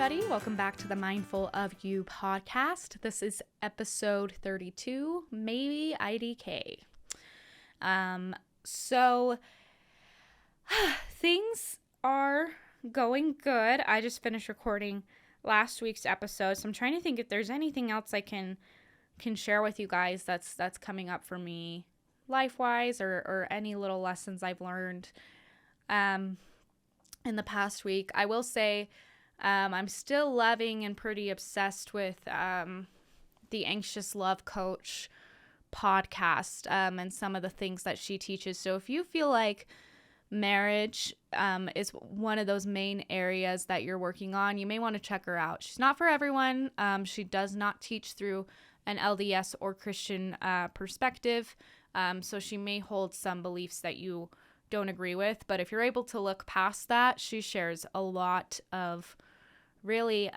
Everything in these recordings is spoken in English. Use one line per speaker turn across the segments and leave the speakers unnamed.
everybody. Welcome back to the Mindful of You podcast. This is episode 32, Maybe IDK. So things are going good. I just finished recording last week's episode, so I'm trying to think if there's anything else I can share with you guys that's coming up for me life-wise, or any little lessons I've learned in the past week. I will say I'm still loving and pretty obsessed with the Anxious Love Coach podcast and some of the things that she teaches. So if you feel like marriage is one of those main areas that you're working on, you may want to check her out. She's not for everyone. She does not teach through an LDS or Christian perspective. So she may hold some beliefs that you don't agree with, but if you're able to look past that, she shares a lot of really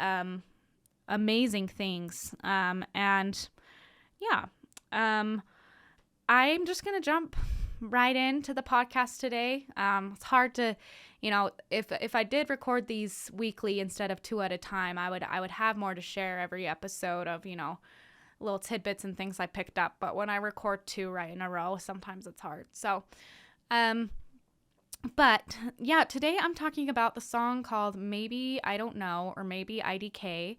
amazing things. I'm just gonna jump right into the podcast today. It's hard to, if I did record these weekly instead of 2 at a time, I would have more to share every episode of, little tidbits and things I picked up. But when I record 2 right in a row, sometimes it's hard. So, but yeah, today I'm talking about the song called Maybe I Don't Know, or Maybe IDK,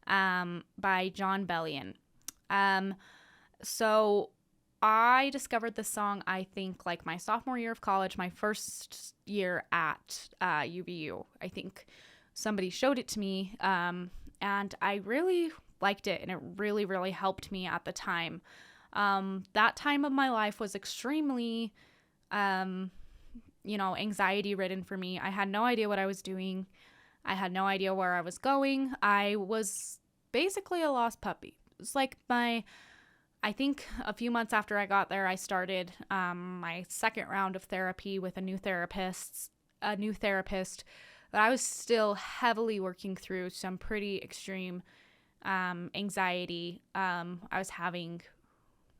by Jon Bellion. So I discovered this song, I think, like my sophomore year of college, my first year at UVU. I think somebody showed it to me, and I really liked it, and it really, really helped me at the time. That time of my life was extremely anxiety ridden for me. I had no idea what I was doing. I had no idea where I was going. I was basically a lost puppy. It was like I think a few months after I got there, I started my second round of therapy with a new therapist, but I was still heavily working through some pretty extreme anxiety. I was having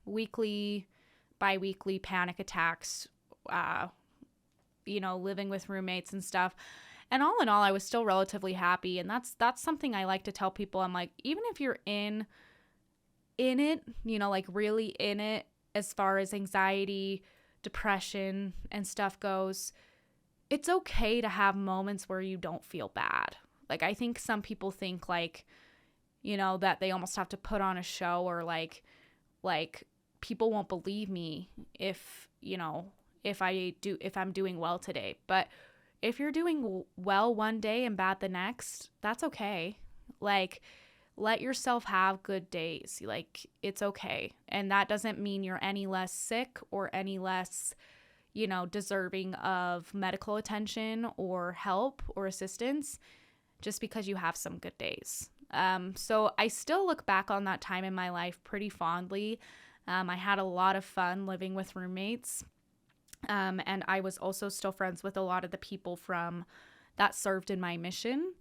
weekly, bi-weekly panic attacks, living with roommates and stuff. And all in all, I was still relatively happy. And that's something I like to tell people. I'm like, even if you're in it, like really in it, as far as anxiety, depression and stuff goes, it's okay to have moments where you don't feel bad. Like, I think some people think like, that they almost have to put on a show, or like people won't believe me if I'm doing well today. But if you're doing well one day and bad the next, that's okay. Like, let yourself have good days. Like, it's okay. And that doesn't mean you're any less sick or any less, deserving of medical attention or help or assistance just because you have some good days. So I still look back on that time in my life pretty fondly. I had a lot of fun living with roommates. And I was also still friends with a lot of the people that served in my mission.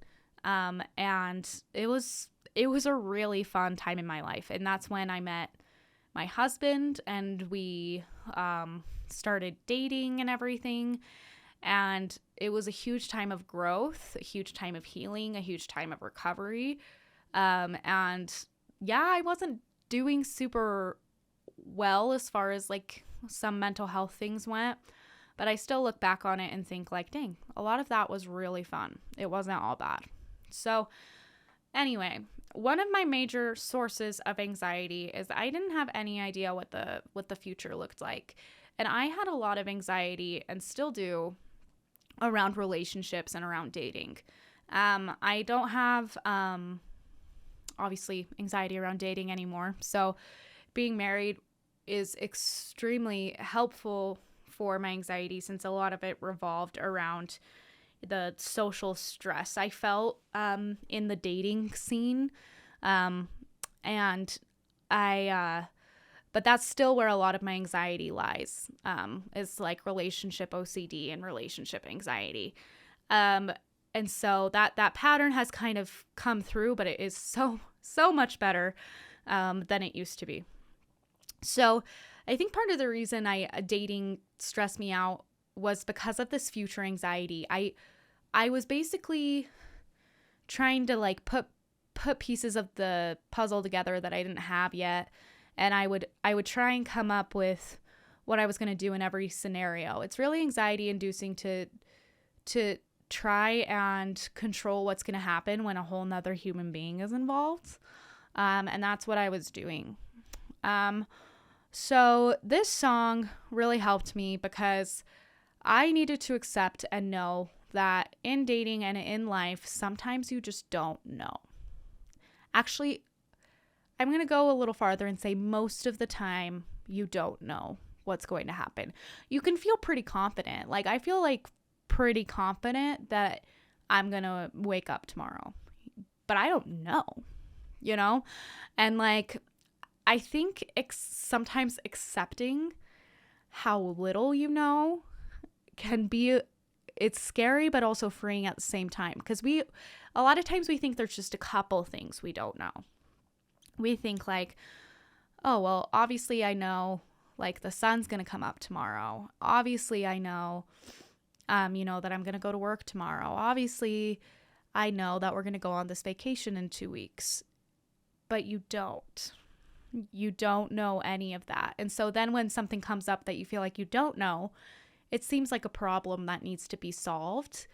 And it was a really fun time in my life. And that's when I met my husband, and we started dating and everything. And it was a huge time of growth, a huge time of healing, a huge time of recovery. And yeah, I wasn't doing super well as far as like some mental health things went, but I still look back on it and think like, dang, a lot of that was really fun. It wasn't all bad. So anyway, one of my major sources of anxiety is I didn't have any idea what the future looked like. And I had a lot of anxiety, and still do, around relationships and around dating. I don't have obviously anxiety around dating anymore. So being married is extremely helpful for my anxiety, since a lot of it revolved around the social stress I felt in the dating scene. But that's still where a lot of my anxiety lies, is like relationship OCD and relationship anxiety. And so that pattern has kind of come through, but it is so much better than it used to be. So I think part of the reason dating stressed me out was because of this future anxiety. I was basically trying to like put pieces of the puzzle together that I didn't have yet. And I would try and come up with what I was going to do in every scenario. It's really anxiety inducing to try and control what's going to happen when a whole nother human being is involved. And that's what I was doing. So this song really helped me because I needed to accept and know that in dating and in life, sometimes you just don't know. Actually, I'm going to go a little farther and say most of the time you don't know what's going to happen. You can feel pretty confident. Like I feel like pretty confident that I'm going to wake up tomorrow, but I don't know, you know? And like, I think sometimes accepting how little you know can be, it's scary, but also freeing at the same time. Because a lot of times we think there's just a couple things we don't know. We think like, oh, well, obviously I know like the sun's going to come up tomorrow. Obviously I know, that I'm going to go to work tomorrow. Obviously I know that we're going to go on this vacation in 2 weeks, but you don't know any of that. And so then when something comes up that you feel like you don't know, it seems like a problem that needs to be solved.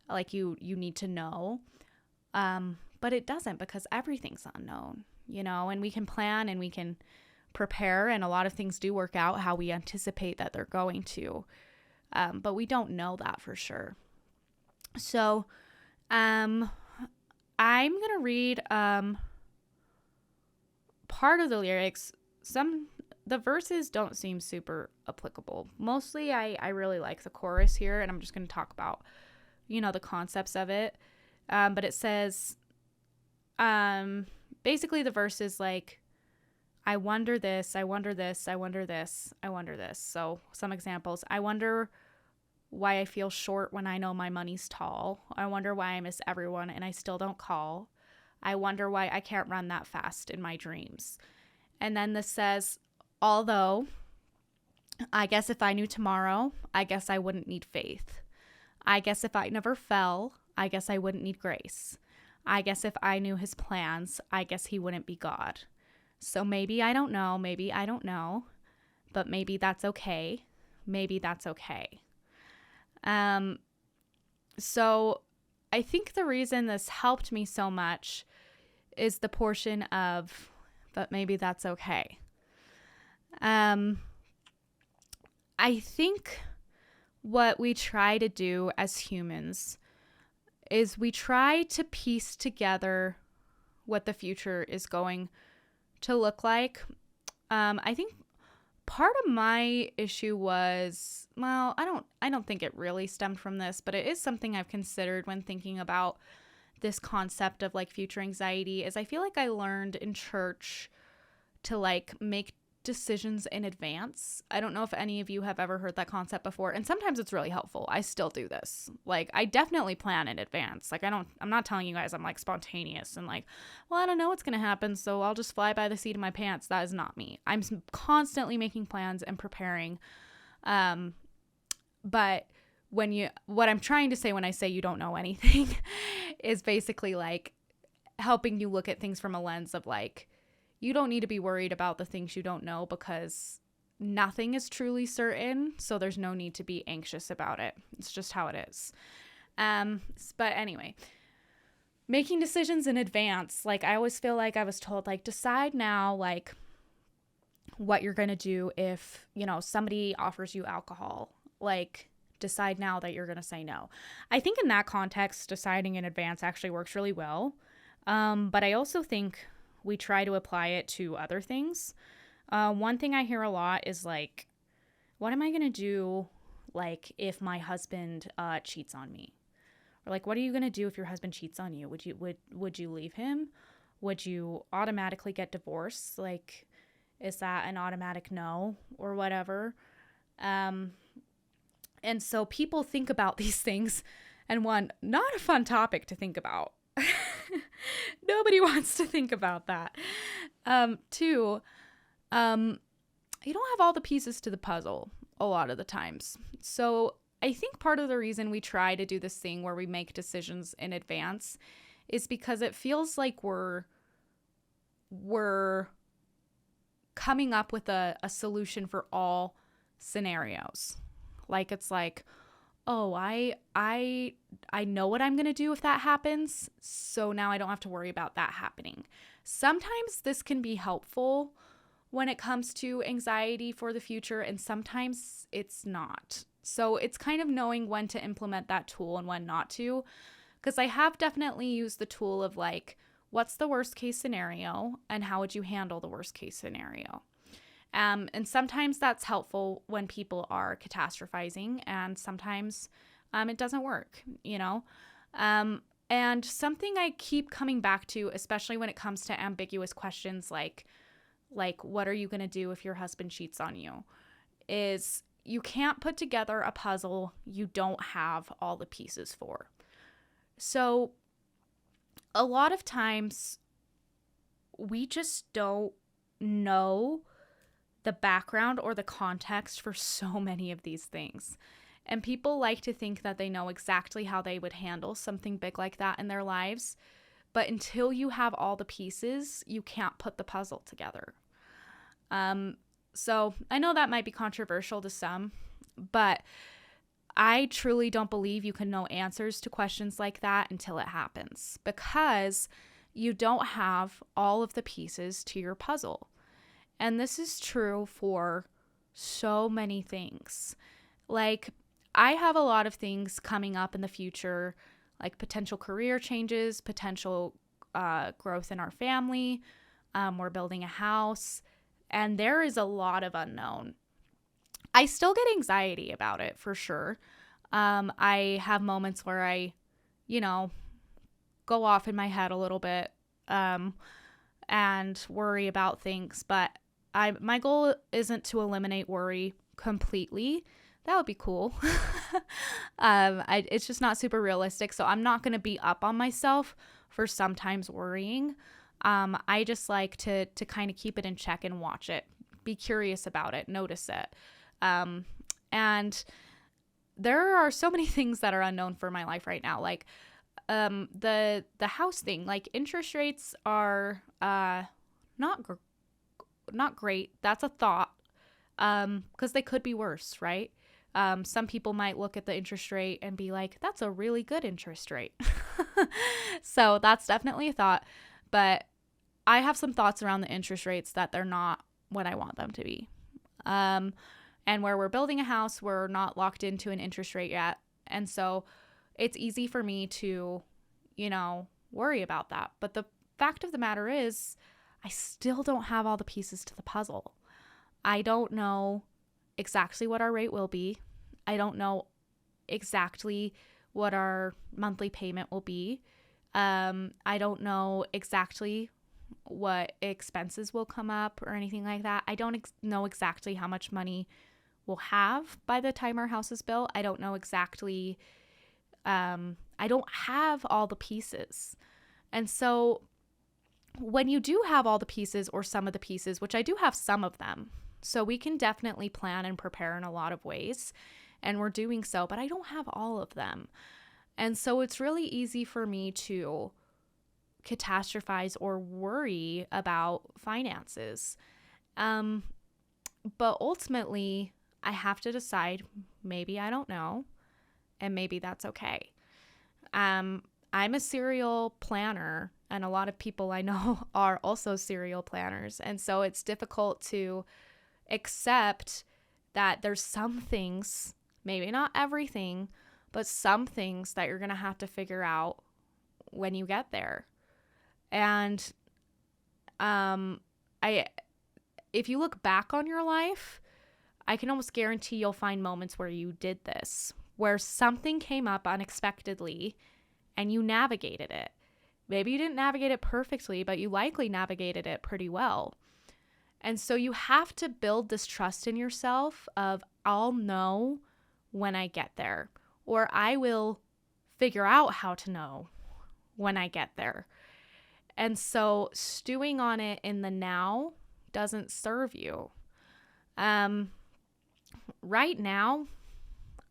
Like you need to know. But it doesn't, because everything's unknown, and we can plan and we can prepare, and a lot of things do work out how we anticipate that they're going to. But we don't know that for sure. So, I'm going to read, part of the lyrics. The verses don't seem super applicable. Mostly I really like the chorus here, and I'm just going to talk about, the concepts of it. But it says, basically the verse is like, I wonder this, I wonder this, I wonder this, I wonder this. So some examples. I wonder why I feel short when I know my money's tall. I wonder why I miss everyone and I still don't call. I wonder why I can't run that fast in my dreams. And then this says, although, I guess if I knew tomorrow, I guess I wouldn't need faith. I guess if I never fell, I guess I wouldn't need grace. I guess if I knew his plans, I guess he wouldn't be God. So maybe I don't know, but maybe that's okay. Maybe that's okay. So I think the reason this helped me so much is the portion of, but maybe that's okay. I think what we try to do as humans is we try to piece together what the future is going to look like. I think part of my issue was, well, I don't think it really stemmed from this, but it is something I've considered when thinking about this concept of like future anxiety, is I feel like I learned in church to like make decisions in advance. I don't know if any of you have ever heard that concept before, and sometimes it's really helpful. I still do this. Like I definitely plan in advance. Like I'm not telling you guys I'm like spontaneous and like, well, I don't know what's going to happen, so I'll just fly by the seat of my pants. That is not me. I'm constantly making plans and preparing. But what I'm trying to say when I say you don't know anything is basically like helping you look at things from a lens of like, you don't need to be worried about the things you don't know, because nothing is truly certain. So there's no need to be anxious about it. It's just how it is. But anyway, making decisions in advance. Like I always feel like I was told like, decide now, like what you're going to do if, somebody offers you alcohol, like decide now that you're going to say no. I think in that context, deciding in advance actually works really well. But I also think we try to apply it to other things. One thing I hear a lot is like, what am I going to do like if my husband cheats on me? Or like, what are you going to do if your husband cheats on you? Would you leave him? Would you automatically get divorced? Like, is that an automatic no or whatever? And so people think about these things, and one, not a fun topic to think about. Nobody wants to think about that. Two, you don't have all the pieces to the puzzle a lot of the times. So I think part of the reason we try to do this thing where we make decisions in advance is because it feels like we're coming up with a solution for all scenarios. Like, it's like, oh, I know what I'm going to do if that happens, so now I don't have to worry about that happening. Sometimes this can be helpful when it comes to anxiety for the future, and sometimes it's not. So it's kind of knowing when to implement that tool and when not to, because I have definitely used the tool of like, what's the worst case scenario and how would you handle the worst case scenario? And sometimes that's helpful when people are catastrophizing, and sometimes it doesn't work, you know? And something I keep coming back to, especially when it comes to ambiguous questions like what are you going to do if your husband cheats on you, is you can't put together a puzzle you don't have all the pieces for. So a lot of times we just don't know the background or the context for so many of these things. And people like to think that they know exactly how they would handle something big like that in their lives. But until you have all the pieces, you can't put the puzzle together. So I know that might be controversial to some, but I truly don't believe you can know answers to questions like that until it happens, because you don't have all of the pieces to your puzzle. And this is true for so many things. Like, I have a lot of things coming up in the future, like potential career changes, potential growth in our family. We're building a house, and there is a lot of unknown. I still get anxiety about it, for sure. I have moments where I, go off in my head a little bit and worry about things, but my goal isn't to eliminate worry completely. That would be cool. It's just not super realistic. So I'm not going to be up on myself for sometimes worrying. I just like to kind of keep it in check and watch it, be curious about it, notice it. And there are so many things that are unknown for my life right now. Like, the house thing, like interest rates are, not great. That's a thought. 'Cause they could be worse, right? Some people might look at the interest rate and be like, that's a really good interest rate. So that's definitely a thought, but I have some thoughts around the interest rates that they're not what I want them to be. And where we're building a house, we're not locked into an interest rate yet. And so it's easy for me to, worry about that. But the fact of the matter is, I still don't have all the pieces to the puzzle. I don't know exactly what our rate will be. I don't know exactly what our monthly payment will be. I don't know exactly what expenses will come up or anything like that. I don't know exactly how much money we'll have by the time our house is built. I don't know exactly. I don't have all the pieces. And so when you do have all the pieces, or some of the pieces, which I do have some of them, so we can definitely plan and prepare in a lot of ways, and we're doing so, but I don't have all of them. And so it's really easy for me to catastrophize or worry about finances. But ultimately, I have to decide, maybe I don't know, and maybe that's okay. I'm a serial planner, and a lot of people I know are also serial planners. And so it's difficult to accept that there's some things, maybe not everything, but some things that you're going to have to figure out when you get there. And if you look back on your life, I can almost guarantee you'll find moments where you did this, where something came up unexpectedly and you navigated it. Maybe you didn't navigate it perfectly, but you likely navigated it pretty well. And so you have to build this trust in yourself of, I'll know when I get there, or I will figure out how to know when I get there. And so stewing on it in the now doesn't serve you. Right now,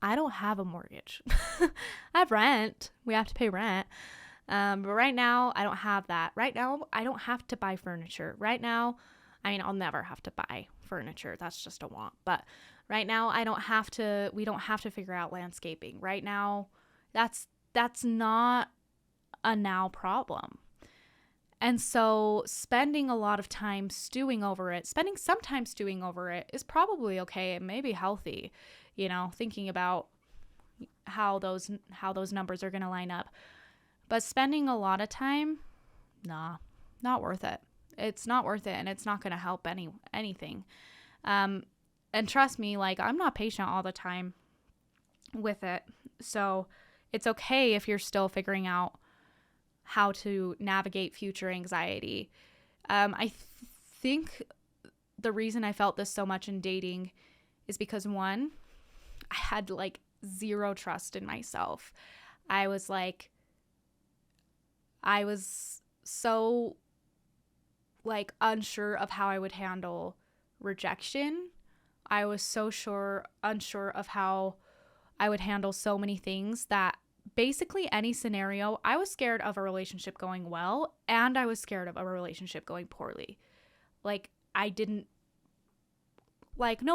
I don't have a mortgage. I have rent. We have to pay rent. But right now, I don't have that. Right now, I don't have to buy furniture. Right now, I mean, I'll never have to buy furniture. That's just a want. But right now, we don't have to figure out landscaping. Right now, that's not a now problem. And so spending a lot of time spending some time stewing over it is probably okay. It may be healthy, thinking about how those numbers are going to line up. But spending a lot of time, nah, not worth it. It's not worth it, and it's not going to help anything. And trust me, like, I'm not patient all the time with it. So it's okay if you're still figuring out how to navigate future anxiety. I think the reason I felt this so much in dating is because, one, I had like zero trust in myself. I was so like unsure of how I would handle rejection. I was so unsure of how I would handle so many things that basically any scenario, I was scared of a relationship going well, and I was scared of a relationship going poorly. No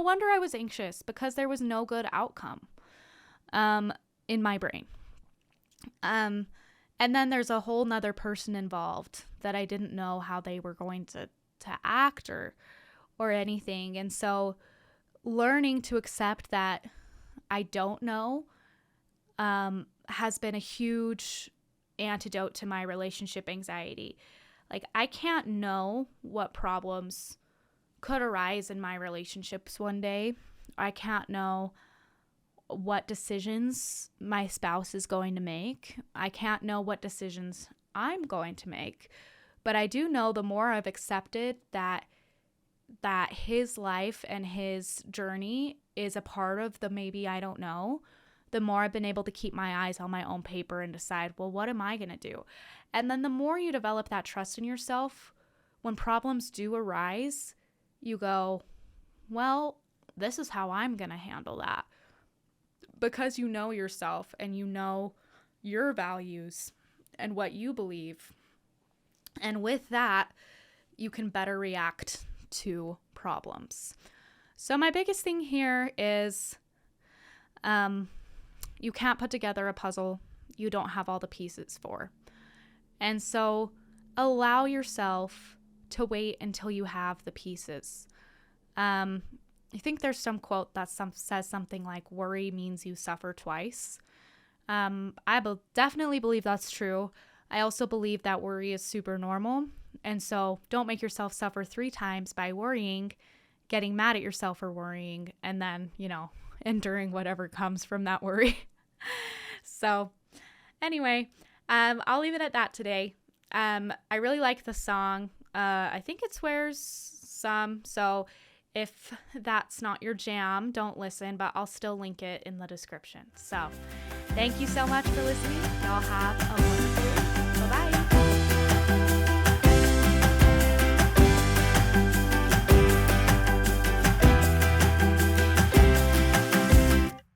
wonder I was anxious, because there was no good outcome in my brain. And then there's a whole nother person involved that I didn't know how they were going to act or anything. And so learning to accept that I don't know has been a huge antidote to my relationship anxiety. Like, I can't know what problems could arise in my relationships one day. I can't know what decisions my spouse is going to make. I can't know what decisions I'm going to make. But I do know the more I've accepted that his life and his journey is a part of the maybe I don't know, the more I've been able to keep my eyes on my own paper and decide, well, what am I going to do? And then the more you develop that trust in yourself, when problems do arise, you go, well, this is how I'm going to handle that. Because you know yourself and you know your values and what you believe. And with that, you can better react to problems. So my biggest thing here is you can't put together a puzzle you don't have all the pieces for. And so allow yourself to wait until you have the pieces. I think there's some quote that says something like, worry means you suffer twice. I definitely believe that's true. I also believe that worry is super normal. And so don't make yourself suffer 3 times by worrying, getting mad at yourself for worrying, and then, enduring whatever comes from that worry. So anyway, I'll leave it at that today. I really like the song. I think it swears some. So if that's not your jam, don't listen, but I'll still link it in the description. So thank you so much for listening. Y'all have a wonderful